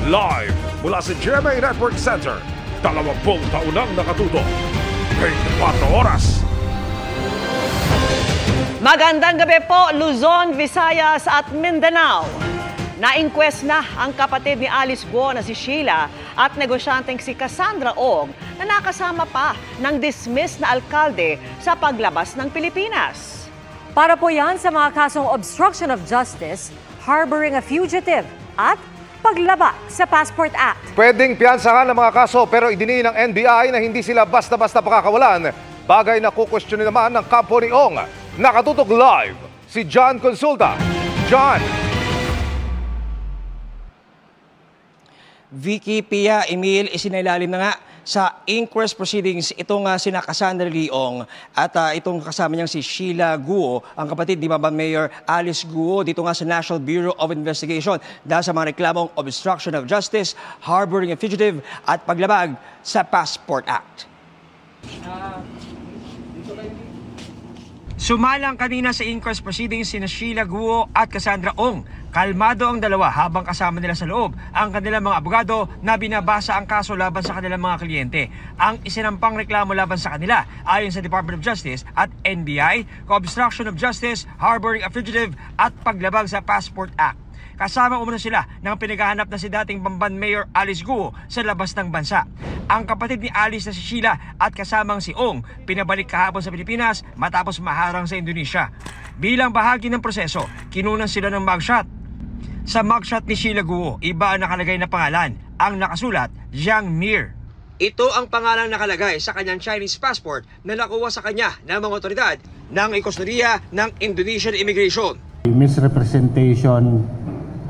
Live mula sa GMA Network Center. 20 taonang nakatutok. 24 oras. Magandang gabi po, Luzon, Visayas at Mindanao. Na-inquest na ang kapatid ni Alice Guo na si Sheila at negosyanteng si Cassandra Ong na nakasama pa ng dismissed na alkalde sa paglabas ng Pilipinas. Para po yan sa mga kasong obstruction of justice, harboring a fugitive at paglaba sa Passport Act. Pwedeng piyansahan ng mga kaso pero idiniin ng NBI na hindi sila basta-basta pakakawalan. Bagay na kukwestiyonin naman ng kampo ni Ong. Nakatutok live si John Consulta. John! Vicky, Pia, Emil, isinailalim na nga sa inquest proceedings itong sina Cassandra Ong at itong kasama niyang si Sheila Guo, ang kapatid ni Bamban Mayor Alice Guo dito nga sa National Bureau of Investigation dahil sa mga reklamong obstruction of justice, harboring a fugitive at paglabag sa Passport Act. Sumalang kanina sa inquest proceedings sina Sheila Guo at Cassandra Ong. Kalmado ang dalawa habang kasama nila sa loob ang kanilang mga abogado na binabasa ang kaso laban sa kanilang mga kliyente. Ang isinampang reklamo laban sa kanila ayon sa Department of Justice at NBI, obstruction of justice, harboring a fugitive at paglabag sa Passport Act. Kasama umano sila ng pinaghahanap na si dating Bamban Mayor Alice Guo sa labas ng bansa. Ang kapatid ni Alice na si Sheila at kasamang si Ong pinabalik kahapon sa Pilipinas matapos maharang sa Indonesia. Bilang bahagi ng proseso, kinunan sila ng mugshot. Sa mugshot ni Sheila Guo, iba ang nakalagay na pangalan, ang nakasulat Jiang Mir. Ito ang pangalang nakalagay sa kanyang Chinese passport na nakuha sa kanya ng mga otoridad ng kustodiya ng Indonesian Immigration. Misrepresentation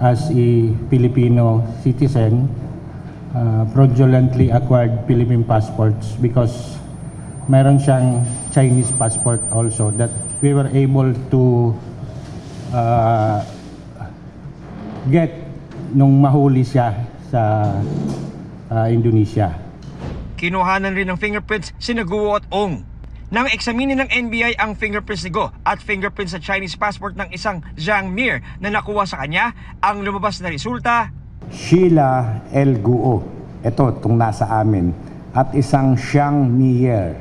as a Filipino citizen, fraudulently acquired Philippine passports because meron siyang Chinese passport also that we were able to get nung mahuli siya sa Indonesia. Kinuhanan rin ng fingerprints sina Guo at Ong. Nang eksaminin ng NBI ang fingerprints ni Guo at fingerprints sa Chinese passport ng isang Jiang Mir na nakuha sa kanya, ang lumabas na resulta, Sheila L. Guo, ito itong nasa amin, at isang Xiang Mier.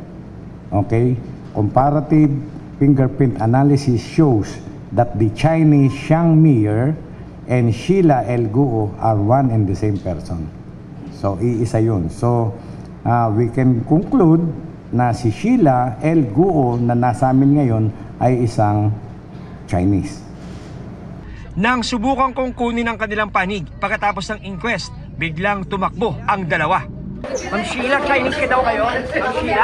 Okay? Comparative fingerprint analysis shows that the Chinese Xiang Mier and Sheila L. Guo are one and the same person. So, iisa yun. So, we can conclude na si Sheila L. Guo na nasa amin ngayon ay isang Chinese. Nang subukan kong kunin ang kanilang panig pagkatapos ng inquest, biglang tumakbo ang dalawa. Ma'am Sheila, Chinese ka daw kayo? Ma'am Sheila?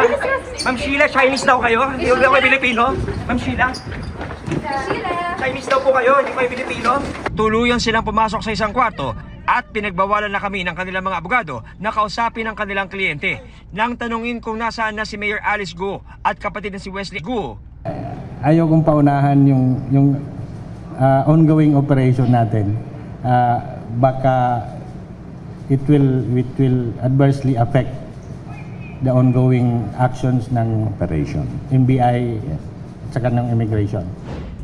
Ma'am Sheila, Chinese daw kayo? Hindi ko kayo Pilipino? Ma'am Sheila? Chinese daw po kayo, hindi kayo Pilipino? Tuluyan silang pumasok sa isang kwarto at pinagbawalan na kami ng kanilang mga abogado na kausapin ang kanilang kliyente. Nang tanungin kung nasaan na si Mayor Alice Guo at kapatid na si Wesley Guo. Ayaw kong paunahan yung ongoing operation natin. Baka it will adversely affect the ongoing actions ng operation. NBI at saka ng immigration.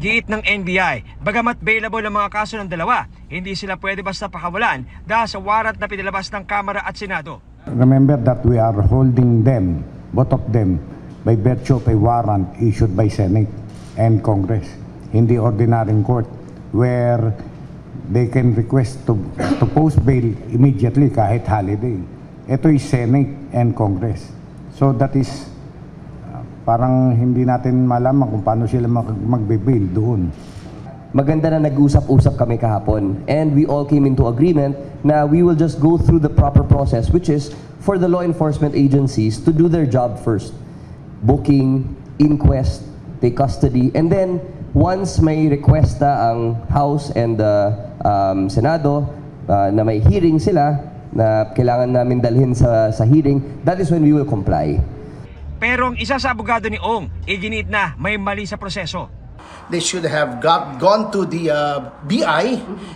Giit ng NBI, bagamat bailable ang mga kaso ng dalawa, hindi sila pwede basta pakawalan dahil sa warrant na pinilabas ng Kamara at Senado. Remember that we are holding them, both of them, by virtue of a warrant issued by Senate and Congress. Hindi ordinary court where they can request to post bail immediately kahit holiday. Ito is Senate and Congress. So that is parang hindi natin malaman kung paano sila magbe-bail doon. Maganda na nag-usap-usap kami kahapon and we all came into agreement na we will just go through the proper process, which is for the law enforcement agencies to do their job first. Booking, inquest, take custody, and then once may requesta ang House and the Senado na may hearing sila na kailangan namin dalhin sa hearing, that is when we will comply. Pero ang isa sa abogado ni Ong, iginit na may mali sa proseso. They should have gone to the BI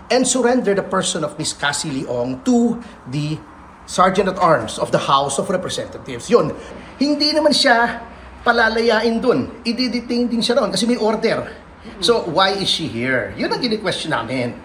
and surrender the person of Ms. Cassie Leong to the Sergeant at Arms of the House of Representatives. Yun, hindi naman siya palalayain dun. I-detain din siya doon kasi may order. So, why is she here? Yun ang gini-question namin.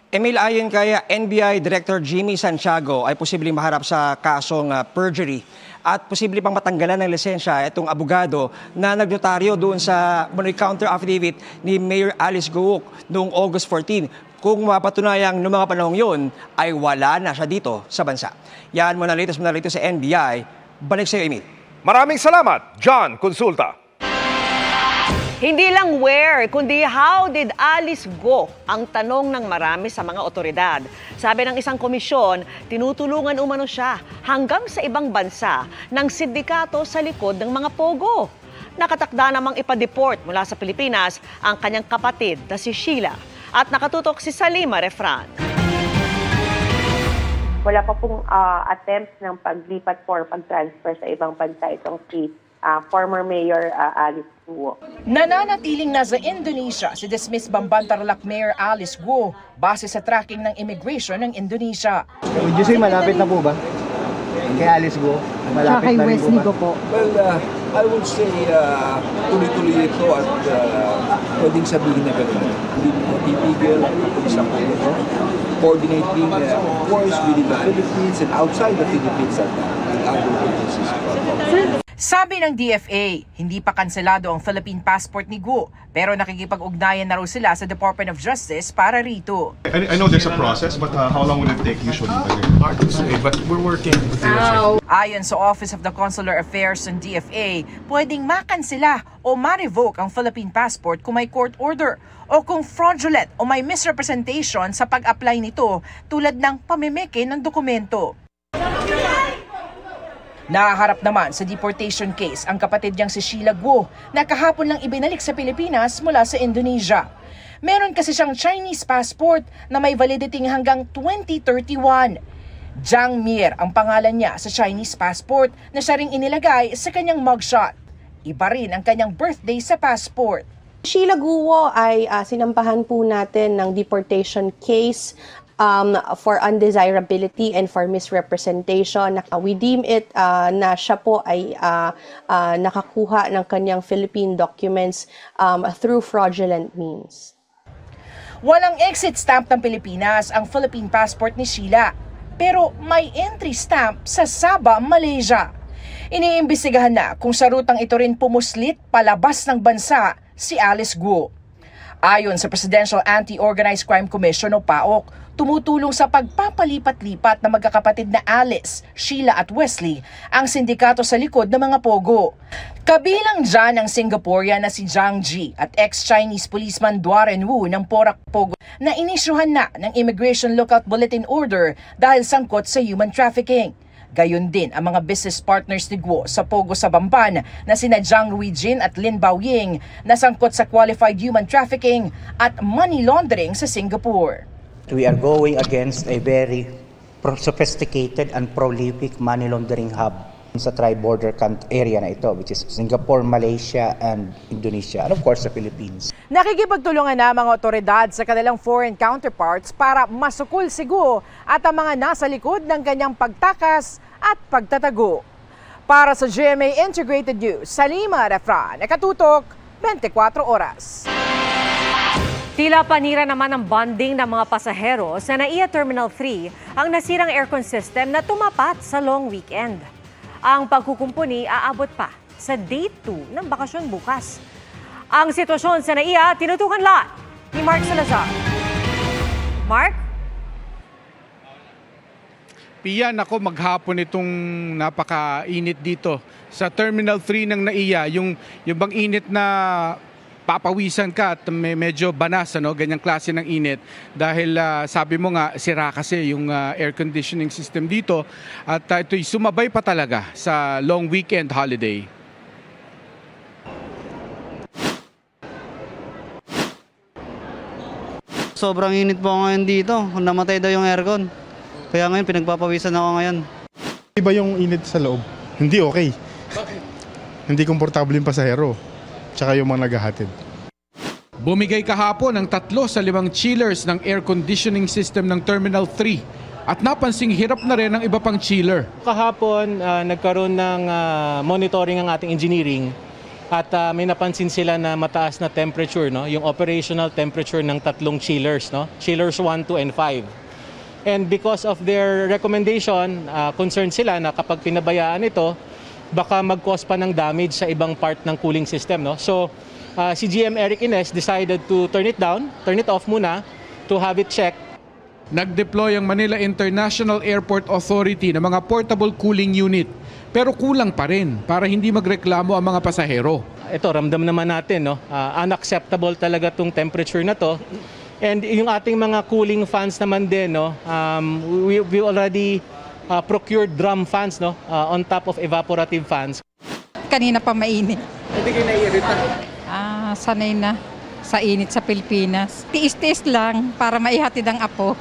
Emil, ayon kay NBI Director Jimmy Santiago ay posibleng maharap sa kasong perjury at posible pang matanggalan ng lisensya itong abogado na nagnotaryo doon sa counter affidavit ni Mayor Alice Guo noong August 14. Kung mapatunayang noong mga panahong yun ay wala na siya dito sa bansa. Yan muna latest sa NBI. Balik sa iyo, Emil. Maraming salamat, John Consulta. Hindi lang where, kundi how did Alice go ang tanong ng marami sa mga otoridad. Sabi ng isang komisyon, tinutulungan umano siya hanggang sa ibang bansa ng sindikato sa likod ng mga pogo. Nakatakda namang ipa-deport mula sa Pilipinas ang kanyang kapatid na si Sheila. At nakatutok si Salima Refran. Wala pa pong attempts ng paglipat or pag-transfer sa ibang bansa itong si former Mayor Alice Guo. Nananatiling nasa Indonesia si dismissed Bamban-Tarlac Mayor Alice Guo base sa tracking ng immigration ng Indonesia. Would you say malapit na po ba? Kay Alice Guo? Malapit na rin po ba? Well, I would say tuloy-tuloy ito at pwedeng sabihin na gano'n. Hindi mo titigil isang coordinating, of course, within the Philippines and outside the Philippines at other agencies. Sabi ng DFA, hindi pa kanselado ang Philippine passport ni Guo, pero nakikipag-ugnayan na raw sila sa Department of Justice para rito. I know there's a process, but how long will it take usually? Hard to say, but we're working with the Ayon sa Office of the Consular Affairs ng DFA, pwedeng makansela o ma-revoke ang Philippine passport kung may court order o kung fraudulent o may misrepresentation sa pag-apply nito tulad ng pamimeke ng dokumento. Nahaharap naman sa deportation case ang kapatid niyang si Sheila Guo na kahapon lang ibinalik sa Pilipinas mula sa Indonesia. Meron kasi siyang Chinese passport na may validity hanggang 2031. Jiang Mir ang pangalan niya sa Chinese passport na siya ring inilagay sa kanyang mugshot. Iba rin ang kanyang birthday sa passport. Sheila Guo ay sinampahan po natin ng deportation case for undesirability and for misrepresentation. We deem it na siya po ay nakakuha ng kanyang Philippine documents through fraudulent means. Walang exit stamp ng Pilipinas ang Philippine passport ni Sheila, pero may entry stamp sa Sabah, Malaysia. Iniimbestigahan na kung sa rutang ito rin pumuslit palabas ng bansa si Alice Guo. Ayon sa Presidential Anti-Organized Crime Commission o PAOK, tumutulong sa pagpapalipat-lipat na magkakapatid na Alice, Sheila at Wesley ang sindikato sa likod ng mga pogo. Kabilang dyan ang Singaporean na si Jiang Ji at ex-Chinese policeman Duaren Wu ng Porac Pogo na inisyuhan na ng Immigration Lookout Bulletin Order dahil sangkot sa human trafficking. Gayon din ang mga business partners ni Guo sa Pogo sa Bamban na sina Jiang Ruijin at Lin Baoying na sangkot sa qualified human trafficking at money laundering sa Singapore. We are going against a very sophisticated and prolific money laundering hub sa tri-border area na ito, which is Singapore, Malaysia, and Indonesia, and of course the Philippines. Nakikipagtulungan na mga otoridad sa kanilang foreign counterparts para masukul si Guo at ang mga nasa likod ng kanyang pagtakas at pagtatago. Para sa GMA Integrated News, Salima Refran, nakatutok 24 oras. Tila panira naman ang bonding ng mga pasahero sa NAIA Terminal 3 ang nasirang aircon system na tumapat sa long weekend. Ang pagkukumpuni aabot pa sa day 2 ng bakasyon bukas. Ang sitwasyon sa NAIA, tinutukan lahat ni Mark Salazar. Mark? Pia, nako maghapon itong napakainit dito sa Terminal 3 ng NAIA. Yung bang init na papawisan ka at medyo banas, ganyang klase ng init dahil sabi mo nga sira kasi yung air conditioning system dito at ito'y sumabay pa talaga sa long weekend holiday. Sobrang init po ngayon dito, namatay daw yung aircon, kaya ngayon pinagpapawisan ako ngayon. Iba yung init sa loob, hindi okay. Hindi komportable yung pasahero. Tsaka yung mga naghahatid. Bumigay kahapon ng 3 sa 5 chillers ng air conditioning system ng Terminal 3 at napansing hirap na rin ang iba pang chiller. Kahapon nagkaroon ng monitoring ang ating engineering At may napansin sila na mataas na temperature, no? Yung operational temperature ng 3 chillers, no? Chillers 1, 2, and 5. And because of their recommendation, concerned sila na kapag pinabayaan ito, baka mag-cause pa ng damage sa ibang part ng cooling system, no? So, si GM Eric Ines decided to turn it off muna to have it checked. Nag-deploy ang Manila International Airport Authority ng mga portable cooling unit. Pero kulang pa rin para hindi magreklamo ang mga pasahero. Ito, ramdam naman natin, no? Unacceptable talaga itong temperature na to. And yung ating mga cooling fans naman din, no? We already procured drum fans, no? On top of evaporative fans. Kanina pa mainit. Hindi kayo naiirita? Sanay na sa init sa Pilipinas. Tiis-tiis lang para maihatid ang apo.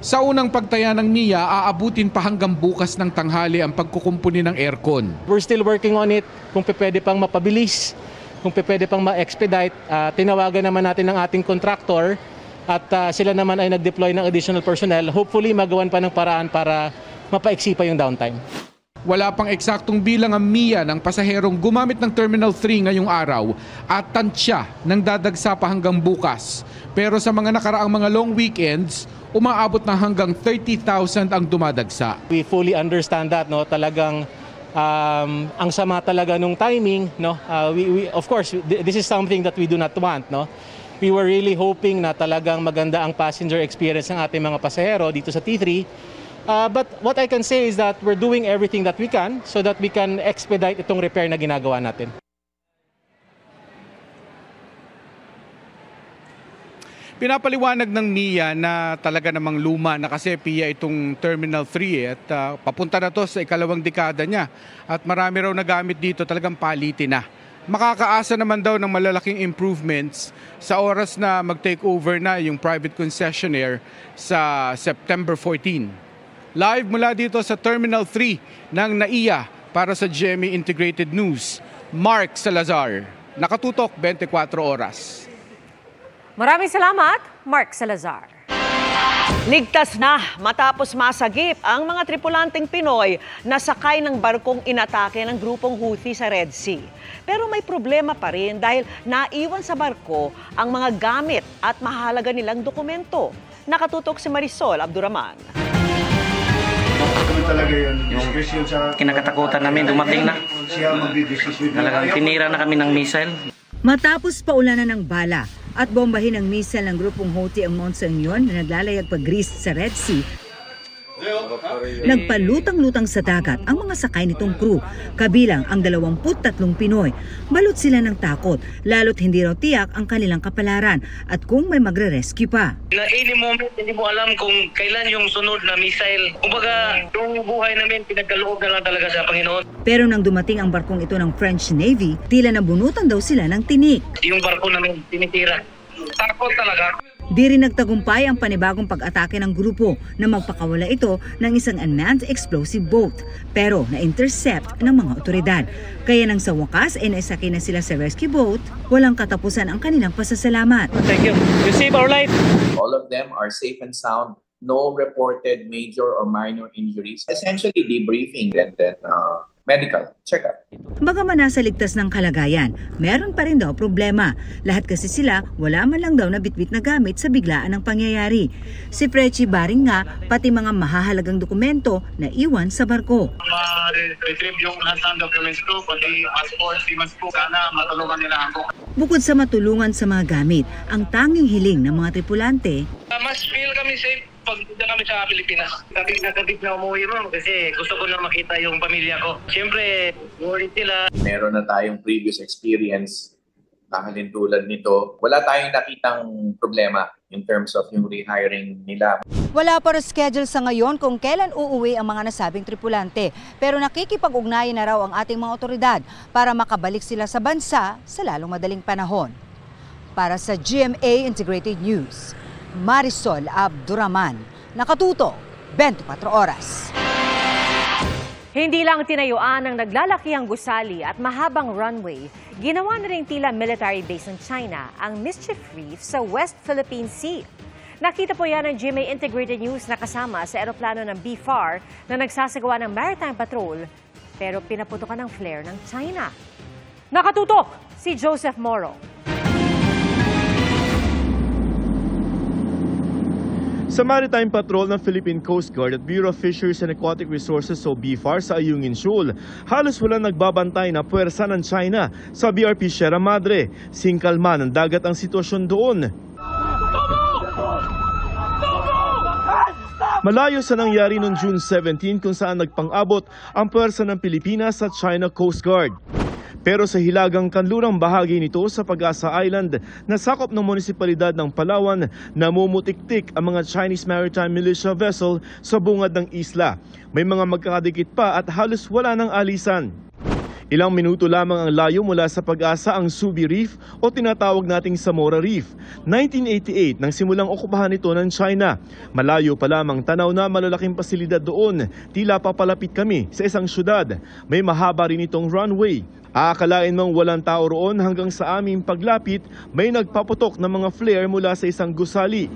Sa unang pagtaya ng NIA, aabutin pa hanggang bukas ng tanghali ang pagkukumpuni ng aircon. We're still working on it. Kung pwede pang mapabilis, kung pwede pang ma-expedite, tinawagan naman natin ng ating contractor at sila naman ay nag-deploy ng additional personnel. Hopefully magawan pa ng paraan para mapaiksi pa yung downtime. Wala pang eksaktong bilang ang MIA ng pasaherong gumamit ng Terminal 3 ngayong araw at tansya ng dadagsa pa hanggang bukas. Pero sa mga nakaraang mga long weekends, umaabot na hanggang 30,000 ang dumadagsa. We fully understand that, no? Talagang ang sama talaga nung timing, no? Of course, this is something that we do not want, no? We were really hoping na talagang maganda ang passenger experience ng ating mga pasahero dito sa T3. But what I can say is that we're doing everything that we can so that we can expedite itong repair na ginagawa natin. Pinapaliwanag ng NIA na talaga namang luma na kasi PIA itong Terminal 3 at papunta na to sa ikalawang dekada niya at marami raw nagamit dito, talagang palitin na. Makakaasa naman daw ng malalaking improvements sa oras na mag-take over na yung private concessionaire sa September 14. Live mula dito sa Terminal 3 ng NAIA para sa GMA Integrated News, Mark Salazar. Nakatutok 24 oras. Maraming salamat, Mark Salazar. Ligtas na matapos masagip ang mga tripulanteng Pinoy na sakay ng barkong inatake ng grupong Houthi sa Red Sea. Pero may problema pa rin dahil naiwan sa barko ang mga gamit at mahalaga nilang dokumento. Nakatutok si Marisol Abduraman. Kinakatakutan namin, dumating na. Talagang tinira na kami ng missile. Matapos paulanan ng bala at bombahin ng missile ng grupong Houthi ang Mount Sanyon na naglalayag pa Greece sa Red Sea, nagpalutang-lutang sa dagat ang mga sakay nitong crew, kabilang ang 23 Pinoy. Balot sila ng takot, lalo't hindi raw tiyak ang kanilang kapalaran at kung may magre-rescue pa. Na any moment, hindi mo alam kung kailan yung sunod na missile. Kumbaga, yung buhay namin, pinagkaloob na lang talaga sa Panginoon. Pero nang dumating ang barkong ito ng French Navy, tila nabunutan daw sila ng tinik. Yung barko namin, tinitira. Takot talaga. Di rin nagtagumpay ang panibagong pag-atake ng grupo na magpakawala ito ng isang unmanned explosive boat. Pero na-intercept ng mga otoridad. Kaya nang sa wakas ay naisakay na sila sa rescue boat, walang katapusan ang kanilang pasasalamat. Thank you. You save our life. All of them are safe and sound. No reported major or minor injuries. Essentially debriefing and then medical check-up. Bagaman nasa ligtas ng kalagayan, meron pa rin daw problema. Lahat kasi sila wala man lang daw na bitbit na gamit sa biglaan ng pangyayari. Si Frechi Baring nga, pati mga mahahalagang dokumento na iwan sa barko. Ma-retrieve yung lahat ng documents ko, pati passport, simas ko. Sana matulungan nila ako. Bukod sa matulungan sa mga gamit, ang tanging hiling ng mga tripulante, Mas feel kami safe pag dito kami sa Pilipinas. Kapit na umuwi mo kasi gusto ko na makita yung pamilya ko. Siyempre, worried sila. Meron na tayong previous experience kahalintulad nito. Wala tayong nakitang problema in terms of yung rehiring nila. Wala pa schedule sa ngayon kung kailan uuwi ang mga nasabing tripulante. Pero nakikipag-ugnayan na raw ang ating mga otoridad para makabalik sila sa bansa sa lalong madaling panahon. Para sa GMA Integrated News, Marisol Abduraman, nakatuto 24 oras. Hindi lang tinayuan ng naglalakihang gusali at mahabang runway, ginawa na rin tila military base ng China ang Mischief Reef sa West Philippine Sea. Nakita po yan ng GMA Integrated News na kasama sa eroplano ng BFAR na nagsasagawa ng maritime patrol pero pinaputukan ng flare ng China. Nakatutok si Joseph Moro. Sa Maritime Patrol ng Philippine Coast Guard at Bureau of Fisheries and Aquatic Resources o BFAR sa Ayungin Shoal, halos walang nagbabantay na puwersa ng China sa BRP Sierra Madre. Singkalma ng dagat ang sitwasyon doon. Malayo sa nangyari noong June 17 kung saan nagpang-abot ang puwersa ng Pilipinas sa China Coast Guard. Pero sa hilagang kanlurang bahagi nito sa Pag-asa Island na sakop ng munisipalidad ng Palawan, namumutik-tik ang mga Chinese Maritime Militia vessel sa bungad ng isla. May mga magkakadikit pa at halos wala ng alisan. Ilang minuto lamang ang layo mula sa Pag-asa ang Subi Reef o tinatawag nating Samora Reef. 1988 nang simulang okupahan ito ng China. Malayo pa lamang tanaw na malalaking pasilidad doon. Tila papalapit kami sa isang syudad. May mahaba rin itong runway. Aakalain mong walang tao roon hanggang sa aming paglapit, may nagpaputok ng mga flare mula sa isang gusali.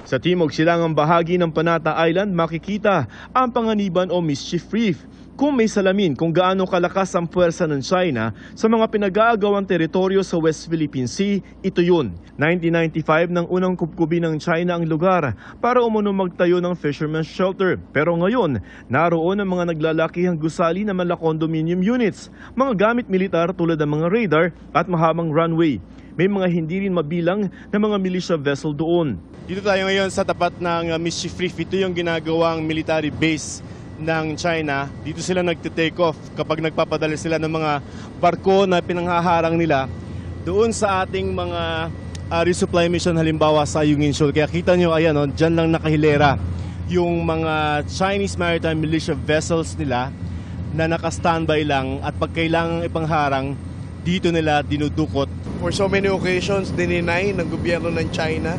Sa timog silangang bahagi ng Panata Island, makikita ang Panganiban o Mischief Reef. Kung may salamin kung gaano kalakas ang puwersa ng China sa mga pinag-aagawang teritoryo sa West Philippine Sea, ito yun. 1995 nang unang kupkubi ng China ang lugar para umano magtayo ng fisherman's shelter. Pero ngayon, naroon ang mga naglalakihang gusali na mga condominium units, mga gamit militar tulad ng mga radar at mahabang runway. May mga hindi rin mabilang na mga militia vessel doon. Dito tayo ngayon sa tapat ng Mischief Reef. Ito yung ginagawang military base ng China. Dito sila nagte-take off kapag nagpapadala sila ng mga barko na pinanghaharang nila doon sa ating mga resupply mission, halimbawa sa Ayungin Shoal. Kaya kita nyo, ayan, dyan lang nakahilera yung mga Chinese Maritime Militia vessels nila na naka-standby lang at pag kailangang ipangharang, dito nila dinudukot. For so many occasions, dininay ng gobyerno ng China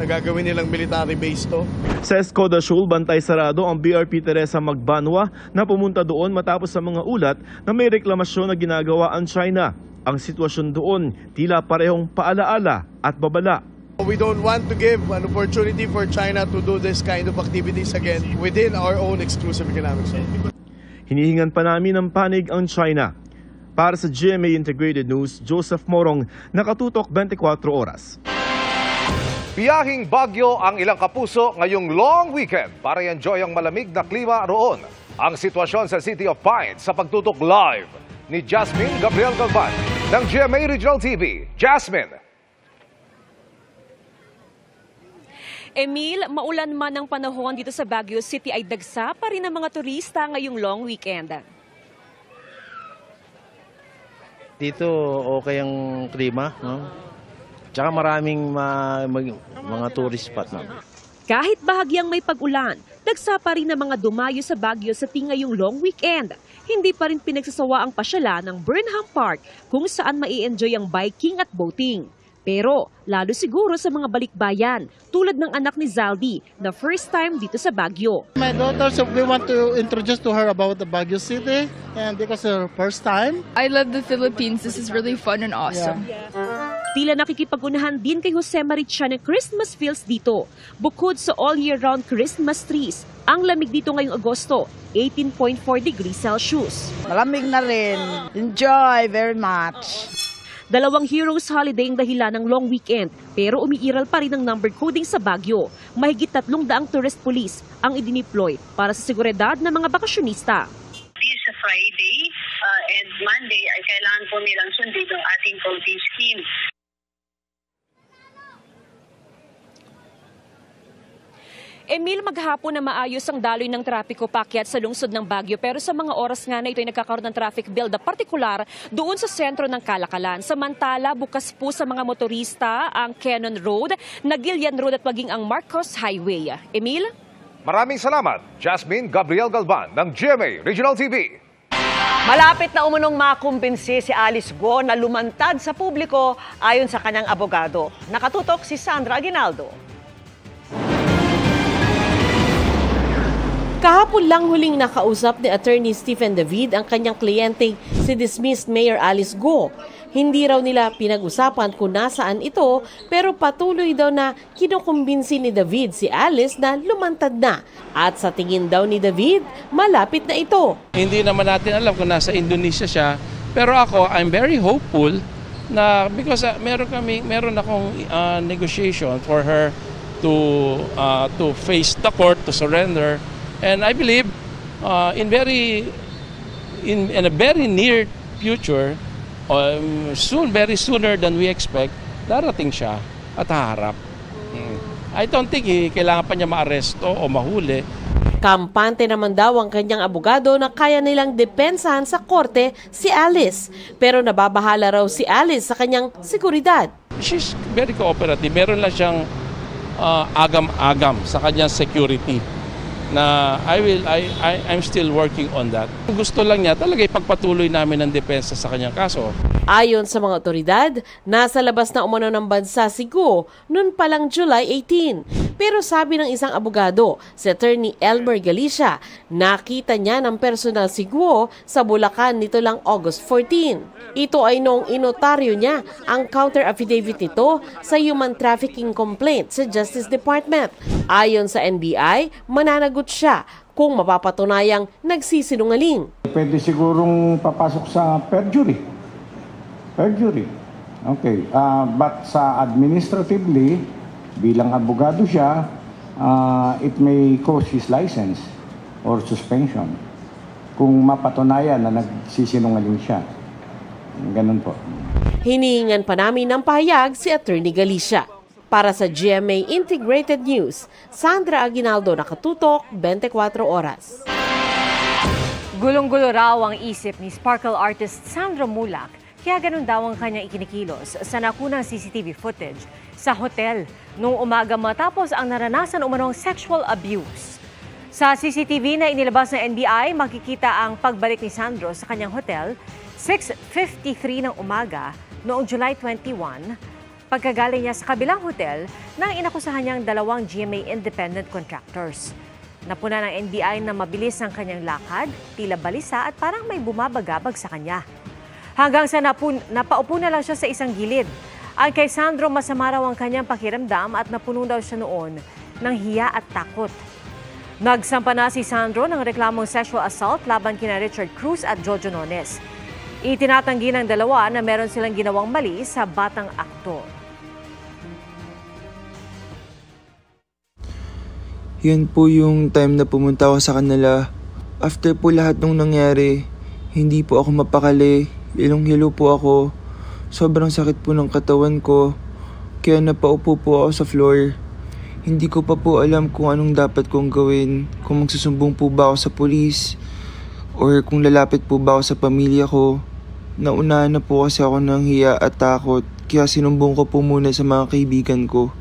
na gagawin nilang military base to. Sa Escoda Shoal, bantay sarado ang BRP Teresa Magbanwa na pumunta doon matapos sa mga ulat na may reklamasyon na ginagawa ang China. Ang sitwasyon doon, tila parehong paalaala at babala. We don't want to give an opportunity for China to do this kind of activities again within our own exclusive economic zone. Hinihingan pa namin ng panig ang China. Para sa GMA Integrated News, Joseph Morong, nakatutok 24 oras. Biyahing Baguio ang ilang kapuso ngayong long weekend para i-enjoy ang malamig na klima roon. Ang sitwasyon sa City of Pines sa pagtutok live ni Jasmine Gabriel Galvan ng GMA Regional TV. Jasmine! Emil, maulan man ang panahon dito sa Baguio City ay dagsa pa rin ang mga turista ngayong long weekend. Dito okay ang klima, no? Tsaka maraming mga tourist spot na. Kahit bahagyang may pag-ulan, dagsa pa rin ang mga dumayo sa Baguio City ngayong long weekend. Hindi pa rin pinagsasawa ang pasyala ng Burnham Park kung saan mai-enjoy ang biking at boating. Pero lalo siguro sa mga balikbayan tulad ng anak ni Zaldi na first time dito sa Baguio. My daughter, so we want to introduce to her about the Baguio City and because it's her first time. I love the Philippines. This is really fun and awesome. Yeah. Tila nakikipag-unahan din kay Jose Maricha ng Christmas feels dito. Bukod sa all year round Christmas trees, ang lamig dito ngayong Agosto, 18.4 degrees Celsius. Malamig na rin. Enjoy very much. Dalawang Heroes Holiday ang dahilan ng long weekend pero umiiral pa rin ang number coding sa Baguio. Mahigit 300 tourist police ang idineploy para sa seguridad ng mga bakasyonista. This Friday and Monday ay kailangan po nilang sundin ang ating coding scheme. Emil, maghapon na maayos ang daloy ng trapiko paakyat sa lungsod ng Baguio pero sa mga oras nga na ito ay nagkakaroon ng traffic build up partikular doon sa sentro ng Kalakalan. Samantala, bukas po sa mga motorista ang Cannon Road, Nagilian Road at maging ang Marcos Highway. Emil? Maraming salamat, Jasmine Gabriel Galvan ng GMA Regional TV. Malapit na umunong makumbinsi si Alice Guo na lumantad sa publiko ayon sa kanyang abogado. Nakatutok si Sandra Aguinaldo. Kahapon lang huling nakausap ni Attorney Stephen David ang kanyang kliyente si dismissed Mayor Alice Guo. Hindi raw nila pinag-usapan kung nasaan ito pero patuloy daw na kinukumbinsi ni David si Alice na lumantad na. At sa tingin daw ni David, malapit na ito. Hindi naman natin alam kung nasa Indonesia siya pero ako, I'm very hopeful na because meron akong negotiation for her to face the court, to surrender. And I believe in a very near future, very sooner than we expect, darating siya at haharap. I don't think kailangan pa niya maaresto o mahuli. Kampante naman daw ang kanyang abogado na kaya nilang depensahan sa korte si Alice. Pero nababahala raw si Alice sa kanyang seguridad. She's very cooperative. Meron lang siyang agam-agam sa kanyang security na I'm still working on that. Gusto lang niya talaga ipagpatuloy namin ang depensa sa kanyang kaso. Ayon sa mga otoridad, nasa labas na umano ng bansa si Guo noon palang July 18. Pero sabi ng isang abogado, si Attorney Elmer Galicia, nakita niya ng personal si Guo sa Bulacan nito lang August 14. Ito ay noong inotaryo niya ang counter affidavit nito sa human trafficking complaint sa Justice Department. Ayon sa NBI, mananagot siya kung mapapatunayang nagsisinungaling. Pwede sigurong papasok sa perjury. Okay. But sa administratively, bilang abogado siya, it may cause his license or suspension kung mapatunayan na nagsisinungaling siya. Ganun po. Hinihingan pa namin ng pahayag si Attorney Galicia. Para sa GMA Integrated News, Sandra Aguinaldo, nakatutok, 24 oras. Gulong-gulo raw ang isip ni sparkle artist Sandro Mulak, kaya ganun daw ang kanyang ikinikilos sa nakunang CCTV footage sa hotel noong umaga matapos ang naranasan umanong sexual abuse. Sa CCTV na inilabas ng NBI, makikita ang pagbalik ni Sandro sa kanyang hotel 6:53 ng umaga noong July 21, pagkagaling niya sa kabilang hotel nang inakusahan niyang dalawang GMA independent contractors. Napuna ng NBI na mabilis ang kanyang lakad, tila balisa at parang may bumabagabag sa kanya. Hanggang sa napaupo na lang siya sa isang gilid. Ang kay Sandro, masama raw ang kanyang pakiramdam at napuno daw siya noon ng hiya at takot. Nagsampa na si Sandro ng reklamong sexual assault laban kina Richard Cruz at Jojo Nones. Itinatanggi ng dalawa na meron silang ginawang mali sa batang aktor. Yan po yung time na pumunta ako sa kanila. After po lahat ng nangyari, hindi po ako mapakali. Hilong-hilo po ako. Sobrang sakit po ng katawan ko. Kaya napaupo po ako sa floor. Hindi ko pa po alam kung anong dapat kong gawin. Kung magsusumbong po ba ako sa pulis. Or kung lalapit po ba ako sa pamilya ko. Naunahan na po kasi ako ng hiya at takot. Kaya sinumbong ko po muna sa mga kaibigan ko.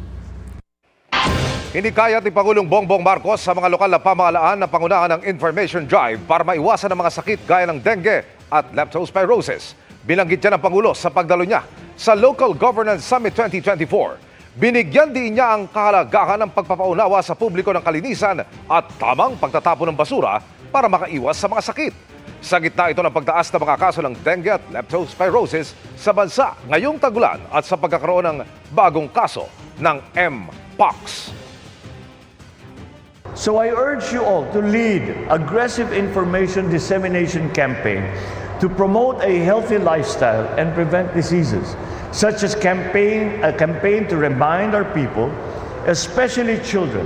Hindi kaya ni Pangulong Bongbong Marcos sa mga lokal na pamahalaan na pangunahan ng information drive para maiwasan ang mga sakit gaya ng dengue at leptospirosis. Binanggit niya ng Pangulo sa pagdalo niya sa Local Governance Summit 2024. Binigyan din niya ang kahalagahan ng pagpapaunawa sa publiko ng kalinisan at tamang pagtatapon ng basura para makaiwas sa mga sakit. Sa gitna ito ng pagtaas ng mga kaso ng dengue at leptospirosis sa bansa ngayong tagulan at sa pagkakaroon ng bagong kaso ng Mpox. So I urge you all to lead aggressive information dissemination campaign to promote a healthy lifestyle and prevent diseases, such as a campaign to remind our people, especially children,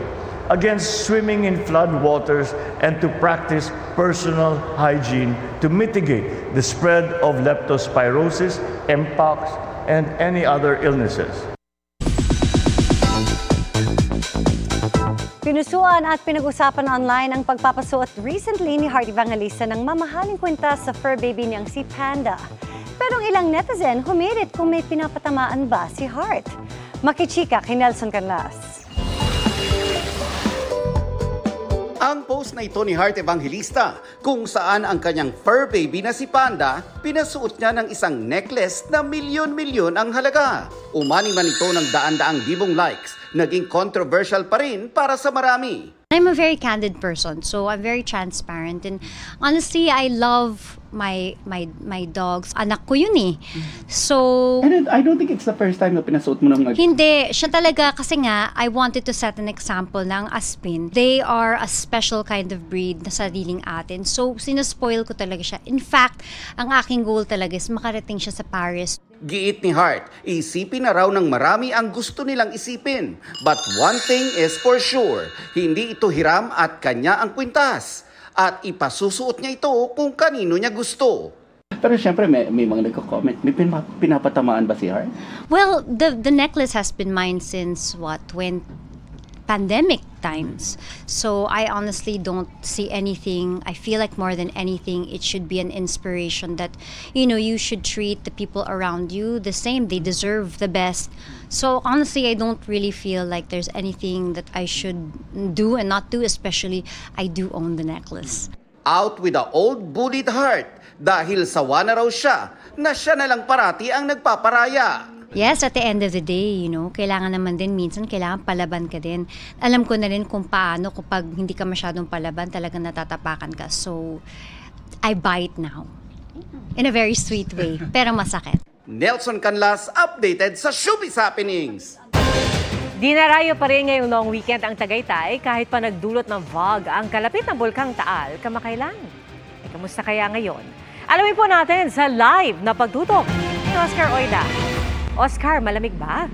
against swimming in flood waters and to practice personal hygiene to mitigate the spread of leptospirosis, Mpox, and any other illnesses. Pinusuan at pinag-usapan online ang pagpapasuot recently ni Heart Evangelista ng mamahaling kwintas sa fur baby niyang si Panda. Pero ang ilang netizen humirit kung may pinapatamaan ba si Heart. Makichika kay Nelson Canlas. Ang post na ito ni Heart Evangelista kung saan ang kanyang fur baby na si Panda pinasuot niya ng isang necklace na milyon-milyon ang halaga. Umani man ito ng daan-daang libong likes, naging controversial pa rin para sa marami. I'm a very candid person, so I'm very transparent, and honestly, I love my dogs. Anak ko yun eh. So And I don't think it's the first time na pinasuot mo ng hindi, siya talaga kasi nga I wanted to set an example ng Aspin. They are a special kind of breed na sariling atin. So sinaspoil ko talaga siya. In fact, ang aking goal talaga is makarating siya sa Paris. Giit ni Heart, isipin na raw ng marami ang gusto nilang isipin. But one thing is for sure, hindi ito hiram at kanya ang kwintas. At ipasusuot niya ito kung kanino niya gusto. Pero syempre may mga nagko-comment. May pinapatamaan ba si Heart? Well, the necklace has been mine since when pandemic times. So I honestly don't see anything. I feel like more than anything, it should be an inspiration that, you should treat the people around you the same. They deserve the best. So honestly, I don't really feel like there's anything that I should do and not do, especially I do own the necklace. Out with the old bullied Heart dahil sawa na raw siya na siya na lang parati ang nagpaparaya. Yes, at the end of the day, kailangan naman din, minsan kailangan palaban ka din. Alam ko na rin kung paano kapag hindi ka masyadong palaban, talagang natatapakan ka. So, I bite now. In a very sweet way, pero masakit. Nelson Canlas, updated sa Showbiz Happenings. Dinarayo pa rin ngayong long weekend ang Tagaytay kahit pa nagdulot ng fog ang kalapit ng Bulkang Taal kamakailan. Kamusta kaya ngayon? Alamin po natin sa live na pagtutok ni Oscar Oida. Oscar, malamig ba?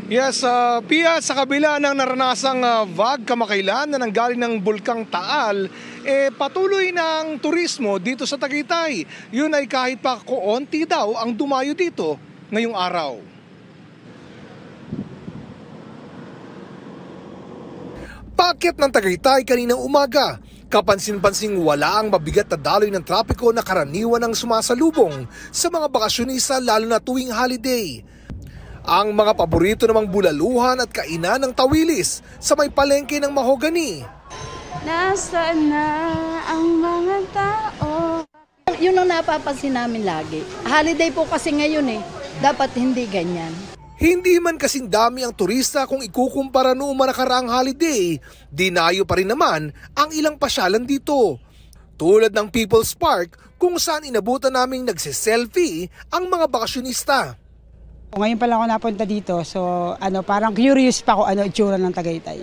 Yes, Pia, sa kabila ng naranasang fog kamakailan na nanggaling ng Bulkang Taal, patuloy ng turismo dito sa Tagaytay. Yun ay kahit pa koonti daw ang dumayo dito ngayong araw. Paakyat ng Tagaytay kaninang umaga. Kapansin-pansing wala ang mabigat na daloy ng trapiko na karaniwan ang sumasalubong sa mga bakasyonista lalo na tuwing holiday. Ang mga paborito namang bulaluhan at kainan ng tawilis sa may palengke ng mahogani. Nasaan na ang mga tao? Yun ang napapansin namin lagi. Holiday po kasi ngayon dapat hindi ganyan. Hindi man kasing dami ang turista kung ikukumpara noong nakaraang holiday, dinayo pa rin naman ang ilang pasyalan dito. Tulad ng People's Park kung saan inabutan naming nagsiselfie ang mga bakasyonista. Ngayon pa lang ako napunta dito, so parang curious pa ako itsura ng Tagaytay.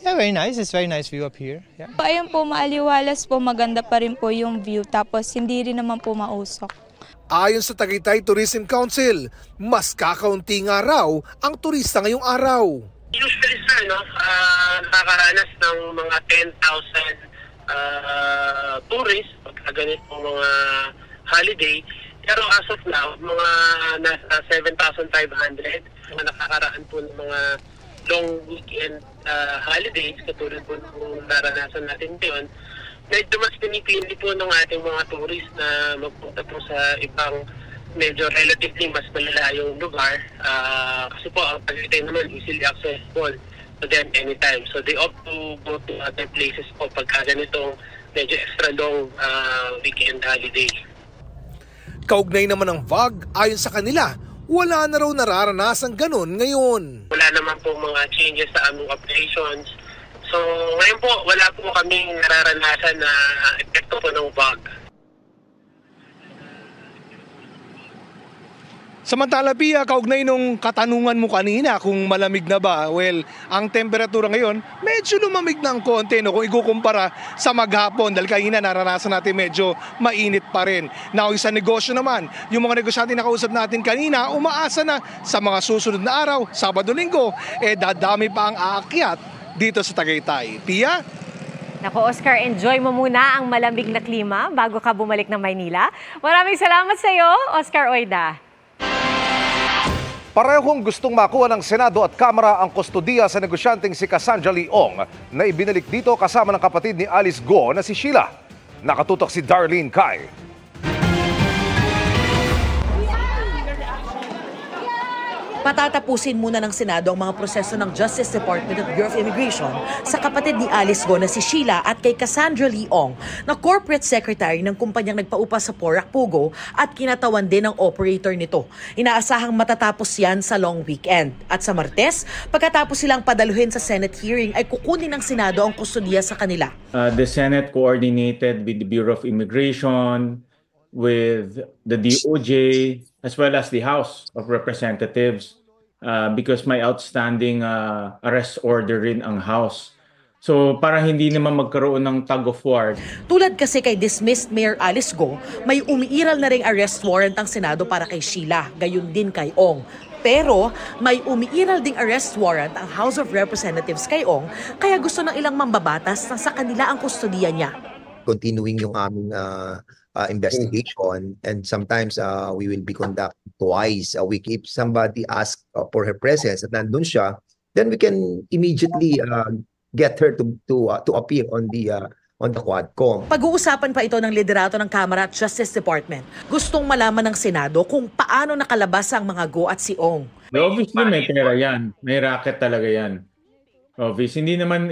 Yeah, very nice. It's very nice view up here. Yeah. Ayun po, maaliwalas po, maganda pa rin po yung view, tapos hindi rin naman po mausok. Ayon sa Tagaytay Tourism Council, mas kakaunti nga raw ang turista ngayong araw. Usually sir, nakakaranas ng mga 10,000 tourists pagka ganito mga holiday. Pero as of now, mga nasa 7,500 mga nakakaraan po ng mga long weekend holidays, katulad po ng naranasan natin ngayon. Medyo mas pinipili po ng ating mga tourist na magpunta po sa ibang medyo relatively mas malalayong lugar. Kasi po ang Tagaytay naman easily accessible to them anytime. So they opt to go to other places po pagka ganitong medyo extra long weekend holiday. Kaugnay naman ng fog, ayon sa kanila, wala na raw nararanasang ganon ngayon. Wala naman po mga changes sa aming operations. So ngayon po, wala po kaming nararanasan na epekto po ng fog. Samantala, Pia, kaugnay nung katanungan mo kanina kung malamig na ba, well, ang temperatura ngayon, medyo lumamig ng konti kung ikukumpara sa maghapon dahil kanina naranasan natin medyo mainit pa rin. Now, sa negosyo naman, yung mga negosyante na kausap natin kanina, umaasa na sa mga susunod na araw, Sabado-Linggo, dadami pa ang aakyat dito sa Tagaytay. Pia? Nako, Oscar, enjoy mo muna ang malamig na klima bago ka bumalik ng Maynila. Maraming salamat sa iyo, Oscar Oida. Parehong gustong makuha ng Senado at Kamara ang kustodiya sa negosyanteng si Cassandra Leong na ibinalik dito kasama ng kapatid ni Alice Guo na si Sheila. Nakatutok si Darlene Kai. Patatapusin muna ng Senado ang mga proseso ng Justice Department at Bureau of Immigration sa kapatid ni Alice Go na si Sheila at kay Cassandra Leong na corporate secretary ng kumpanyang nagpaupa sa Porac Pugo at kinatawan din ng operator nito. Inaasahang matatapos yan sa long weekend. At sa Martes, pagkatapos silang padaluhin sa Senate hearing ay kukunin ng Senado ang kustudiya sa kanila. The Senate coordinated with the Bureau of Immigration, with the DOJ, as well as the House of Representatives because may outstanding arrest order rin ang House. So para hindi naman magkaroon ng tug of war. Tulad kasi kay dismissed Mayor Alice Go, may umiiral na ring arrest warrant ang Senado para kay Sheila, gayon din kay Ong. Pero may umiiral ding arrest warrant ang House of Representatives kay Ong, kaya gusto ng ilang mambabatas na sa kanila ang kustodiya niya. Continuing yung aming investigation, and sometimes we will be conducting twice a week. If somebody asks for her presence at nandun siya, then we can immediately get her to appear on the Quadcom. Pag-uusapan pa ito ng liderato ng Kamara at Justice Department. Gustong malaman ng Senado kung paano nakalabas ang mga Go at si Ong. Obviously may pera yan, may racket talaga yan. Obvious, hindi naman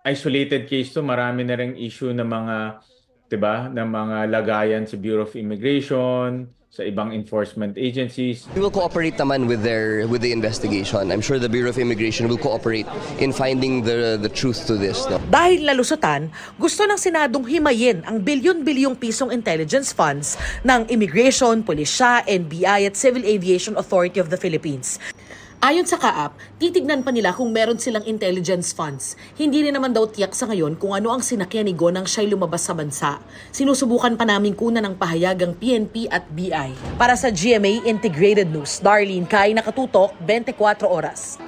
isolated case to, marami na ring issue ng mga, 'di ba, ng mga lagayan sa Bureau of Immigration, sa ibang enforcement agencies. We will cooperate naman with the investigation. I'm sure the Bureau of Immigration will cooperate in finding the truth to this. No? Dahil nalusutan, gusto ng Senadong himayin ang bilyon-bilyong pisong intelligence funds ng Immigration, Pulisya, NBI at Civil Aviation Authority of the Philippines. Ayon sa Kaap, titignan pa nila kung meron silang intelligence funds. Hindi rin naman daw tiyak sa ngayon kung ano ang sinakyan ni Go nang siya'y lumabas sa bansa. Sinusubukan pa namin kunan ng pahayagang PNP at BI. Para sa GMA Integrated News, Darlene Kai, nakatutok 24 oras.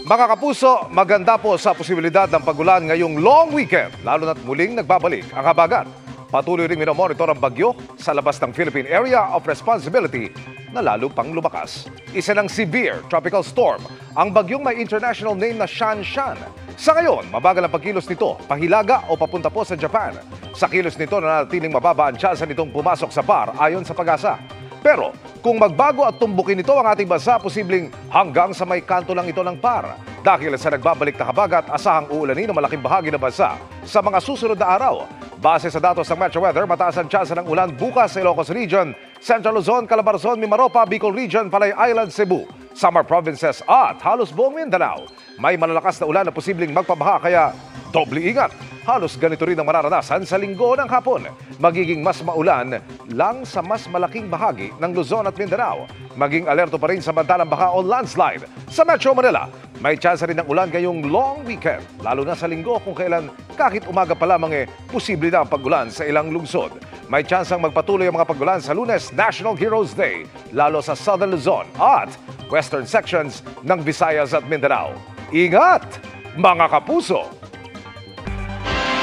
Mga kapuso, maganda po sa posibilidad ng pagulan ngayong long weekend, lalo na't muling nagbabalik ang habagat. Patuloy ring minomonitor ang bagyo sa labas ng Philippine Area of Responsibility na lalo pang lumakas. Isa ng severe tropical storm ang bagyong may international name na Shanshan. Sa ngayon, mabagal ang pagkilos nito, pahilaga o papunta po sa Japan. Sa kilos nito na natiling mababa ang tsansa nitong pumasok sa PAR ayon sa Pag-asa. Pero kung magbago at tumbukin ito ang ating bansa, posibleng hanggang sa may kanto lang ito ng PAR. Dahil sa nagbabalik na habagat, asahang uulanin ng malaking bahagi ng bansa sa mga susunod na araw. Base sa datos ng Metro Weather, mataas ang tsansa ng ulan bukas sa Ilocos Region, Central Luzon, Calabarzon, Mimaropa, Bicol Region, Panay Island, Cebu, Samar Provinces at halos buong Mindanao. May malalakas na ulan na posibleng magpabaha kaya doble ingat. Halos ganito rin ang mararanasan sa linggo ng hapon. Magiging mas maulan lang sa mas malaking bahagi ng Luzon at Mindanao. Maging alerto pa rin sa bantalang baha o landslide. Sa Metro Manila, may tsansa rin ng ulan ngayong long weekend. Lalo na sa linggo kung kailan kahit umaga pa lamang posible na ang pag-ulan sa ilang lungsod. May tsansang magpatuloy ang mga pag-ulan sa Lunes, National Heroes Day, lalo sa Southern Luzon at western sections ng Visayas at Mindanao. Ingat, mga kapuso!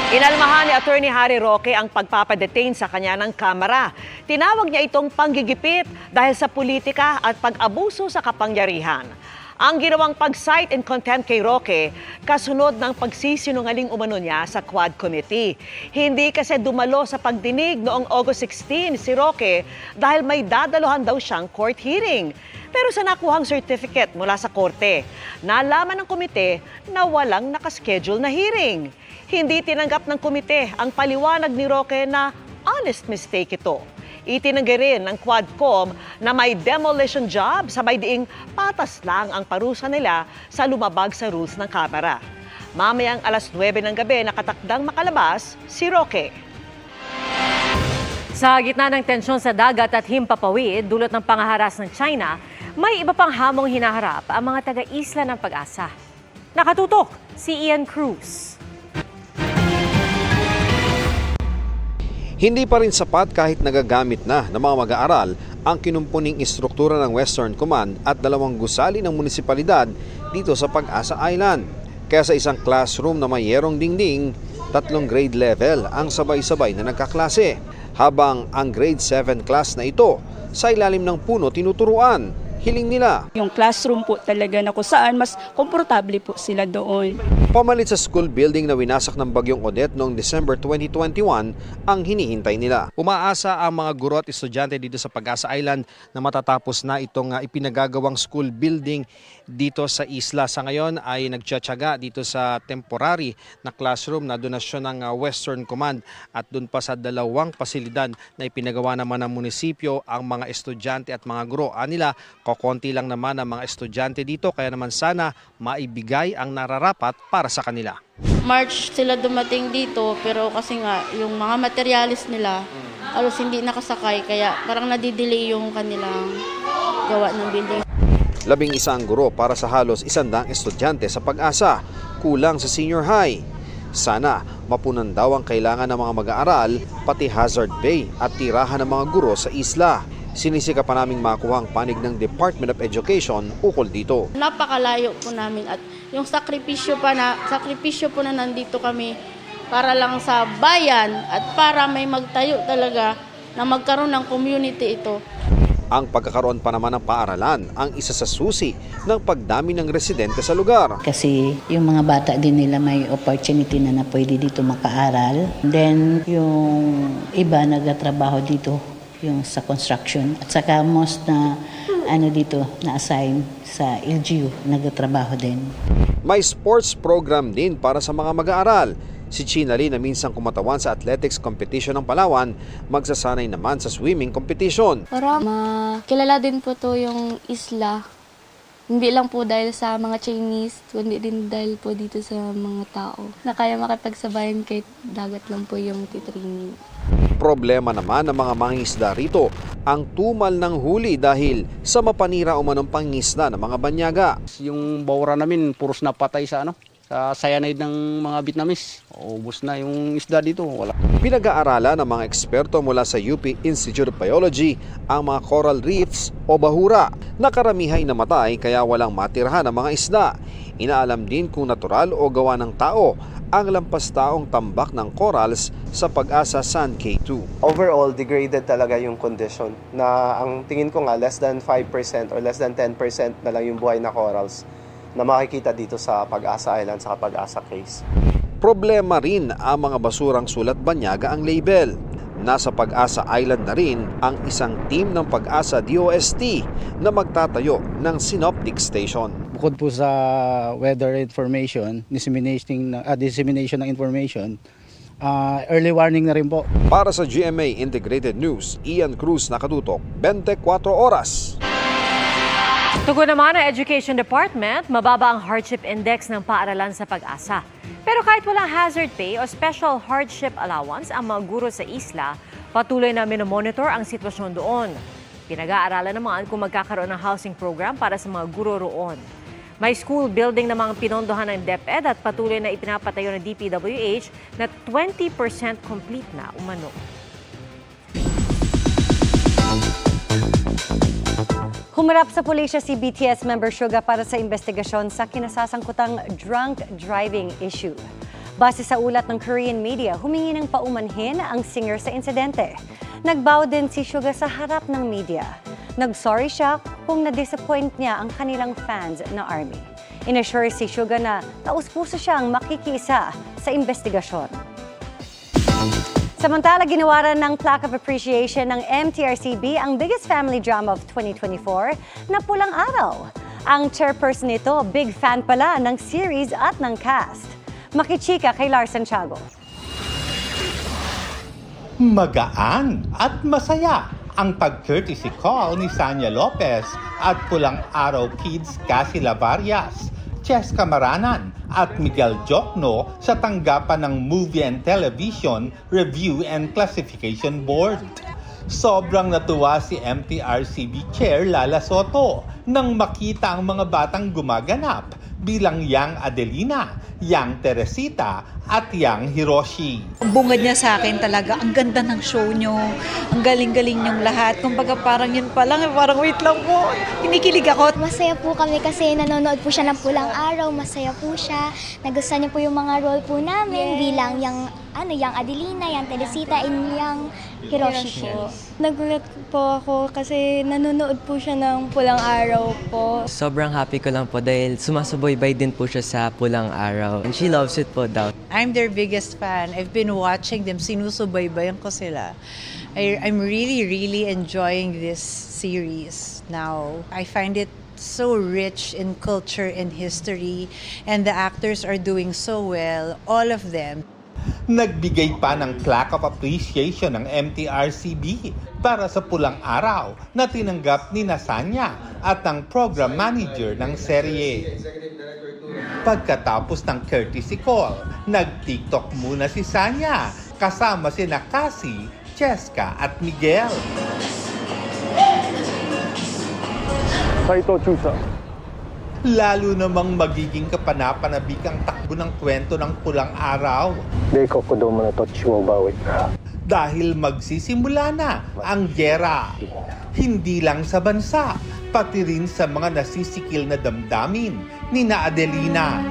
Inalmahan ni Attorney Harry Roque ang pagpapadetain sa kanya ng Kamara. Tinawag niya itong panggigipit dahil sa politika at pag-abuso sa kapangyarihan. Ang ginawang pag-cite in contempt kay Roque kasunod ng pagsisinungaling umano niya sa Quad Committee. Hindi kasi dumalo sa pagdinig noong August 16 si Roque dahil may dadaluhan daw siyang court hearing. Pero sa nakuhang certificate mula sa korte, nalaman ng komite na walang nakaschedule na hearing. Hindi tinanggap ng komite ang paliwanag ni Roque na honest mistake ito. Itinanggi rin ng Quadcom na may demolition job sabay diing patas lang ang parusa nila sa lumabag sa rules ng Kamara. Mamayang alas 9 ng gabi nakatakdang makalabas si Roque. Sa gitna ng tensyon sa dagat at himpapawid dulot ng pangaharas ng China, may iba pang hamong hinaharap ang mga taga-isla ng Pag-asa. Nakatutok si Ian Cruz. Hindi pa rin sapat kahit nagagamit na ng mga mag-aaral ang kinumpuning istruktura ng Western Command at 2 gusali ng munisipalidad dito sa Pag-asa Island. Kaya sa isang classroom na may yerong dingding, 3 grade level ang sabay-sabay na nagkaklase. Habang ang grade 7 class na ito sa ilalim ng puno tinuturuan. hiling nila. Yung classroom po talaga na kung saan mas komportable po sila doon. Pamalit sa school building na winasak ng bagyong Odette noong December 2021 ang hinihintay nila. Umaasa ang mga guro at estudyante dito sa Pag-asa Island na matatapos na itong ipinagagawang school building dito sa isla. Sa ngayon ay nagtsatsaga dito sa temporary na classroom na donasyon ng Western Command at doon pa sa dalawang pasilidad na ipinagawa naman ng munisipyo ang mga estudyante at mga guro. Anila, kokonti lang naman ang mga estudyante dito kaya naman sana maibigay ang nararapat para sa kanila. March sila dumating dito pero kasi nga yung mga materialis nila halos hindi nakasakay kaya parang nadidelay yung kanilang gawa ng building. 11 ang guro para sa halos 100 estudyante sa Pag-asa, kulang sa senior high. Sana mapunan daw ang kailangan ng mga mag-aaral, pati hazard pay at tirahan ng mga guro sa isla. Sinisika pa naming makuha ang panig ng Department of Education ukol dito. Napakalayo po namin at yung sakripisyo po na nandito kami para lang sa bayan at para may magtayo talaga na magkaroon ng community ito. Ang pagkakaroon pa naman ng paaralan ang isa sa susi ng pagdami ng residente sa lugar. Kasi yung mga bata din nila may opportunity na pwede dito makaaral. Then yung iba nagtatrabaho dito yung sa construction at saka most na dito na-assign sa LGU nagtatrabaho din. May sports program din para sa mga mag-aaral. Si Chinali na minsang kumatawan sa athletics competition ng Palawan, magsasanay naman sa swimming competition. Para makilala din po to yung isla. Hindi lang po dahil sa mga Chinese, kundi din dahil po dito sa mga tao. Na kaya makipagsabayan kahit dagat lang po yung titraining. Problema naman ng mga mangingisda rito ang tumal ng huli dahil sa mapanira umanong pangingisda ng mga banyaga. Yung bawra namin puros na patay sa sa cyanide ng mga Vietnamese. Ubus na yung isda dito. Wala. Pinag-aaralan ng mga eksperto mula sa UP Institute of Biology ang mga coral reefs o bahura na karamihay namatay kaya walang matirhan ng mga isda. Inaalam din kung natural o gawa ng tao ang lampas-taong tambak ng corals sa Pag-asa San K2. Overall, degraded talaga yung condition na ang tingin ko nga less than 5% or less than 10% na lang yung buhay na corals na makikita dito sa Pag-asa Island sa Pag-asa case. Problema rin ang mga basurang sulat banyaga ang label. Nasa Pag-asa Island na rin ang isang team ng Pag-asa DOST na magtatayo ng synoptic station. Bukod po sa weather information, dissemination ng information, early warning na rin po. Para sa GMA Integrated News, Ian Cruz, nakatutok 24 oras. Tugon naman ng Education Department, mababa ang hardship index ng paaralan sa Pag-asa. Pero kahit walang hazard pay o special hardship allowance ang mga guro sa isla, patuloy na minomonitor ang sitwasyon doon. Pinag-aaralan naman kung magkakaroon ng housing program para sa mga guro roon. May school building na mga pinondohan ng DepEd at patuloy na ipinapatayo ng DPWH na 20% complete na umano. Humarap sa pulisya si BTS member Suga para sa investigasyon sa kinasasangkutang drunk driving issue. Base sa ulat ng Korean media, humingi ng paumanhin ang singer sa insidente. Nagbow din si Suga sa harap ng media. Nag-sorry siya kung na-disappoint niya ang kanilang fans na ARMY. Inassure si Suga na taus-puso siyang makikiisa sa investigasyon. Samantala, ginawaran ng Plaque of Appreciation ng MTRCB ang biggest family drama of 2024 na Pulang Araw. Ang chairperson nito, big fan pala ng series at ng cast. Makichika kay Lars Santiago. Magaan at masaya ang pag-courtesy call ni Sanya Lopez at Pulang Araw Kids Cassie Lavarias, Chess Camaranan at Miguel Jokno sa tanggapan ng Movie and Television Review and Classification Board. Sobrang natuwa si MTRCB Chair Lala Soto nang makita ang mga batang gumaganap bilang Yang Adelina, Yang Teresita at Yang Hiroshi. Bungad niya sa akin talaga, ang ganda ng show nyo, ang galing-galing nyong lahat. Kumbaga parang yun pa lang, parang wait lang po, kinikilig ako. Masaya po kami kasi nanonood po siya ng Pulang Araw, masaya po siya. Nagustuhan niya po yung mga role po namin bilang Yang Yang Adelina, Yang Teresita, and Yang Hiroshi po. Nagulat po ako kasi nanonood po siya ng Pulang Araw po. Sobrang happy ko lang po dahil sumasubaybay din po siya sa Pulang Araw. And she loves it po daw. I'm their biggest fan. I've been watching them. Sinusubaybayan ko sila. I'm really enjoying this series now. I find it so rich in culture and history, and the actors are doing so well, all of them. Nagbigay pa ng plaque of appreciation ng MTRCB para sa Pulang Araw na tinanggap ni Sanya at ang program manager ng serye. Pagkatapos ng courtesy call, nag-TikTok muna si Sanya kasama sina Cassie, Cheska at Miguel. Lalo namang magiging kapanapanabik ang takbo ng kwento ng Pulang Araw. Dahil magsisimula na ang giyera. Hindi lang sa bansa, pati rin sa mga nasisikil na damdamin ni Adelina,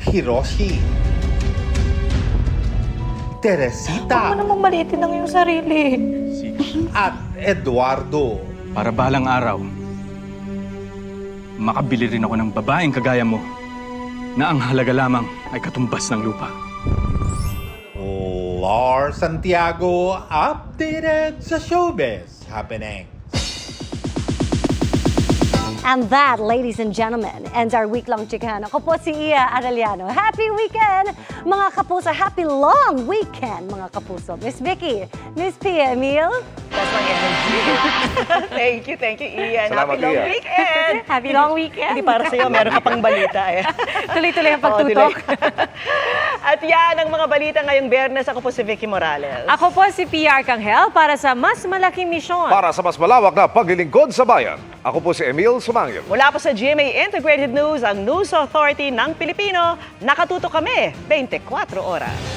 Hiroshi, Teresita, Huwag mo namang maliitin ang iyong sarili. at Eduardo. Para balang araw, makabili rin ako ng babaeng kagaya mo na ang halaga lamang ay katumbas ng lupa. Lars Santiago, updated sa Showbiz Happening. And that, ladies and gentlemen, ends our week-long chikahan. Ako po si Iya Arellano. Happy weekend, mga kapuso. Happy long weekend, mga kapuso. Miss Vicky, Miss Pia, Emil. That's my energy. Thank you, Ian. Salamat, Happy long Iya. weekend. Happy long weekend. Hindi para sa'yo, meron ka pang balita. Eh. Tuloy-tuloy ang pagtutok. At yan ang mga balita ngayong Biyernes. Ako po si Vicky Morales. Ako po si PR Kanghel para sa mas malaking misyon. Para sa mas malawak na paglilingkod sa bayan, ako po si Emil Sumangil. Mula po sa GMA Integrated News, ang News Authority ng Pilipino, nakatutok kami 24 oras.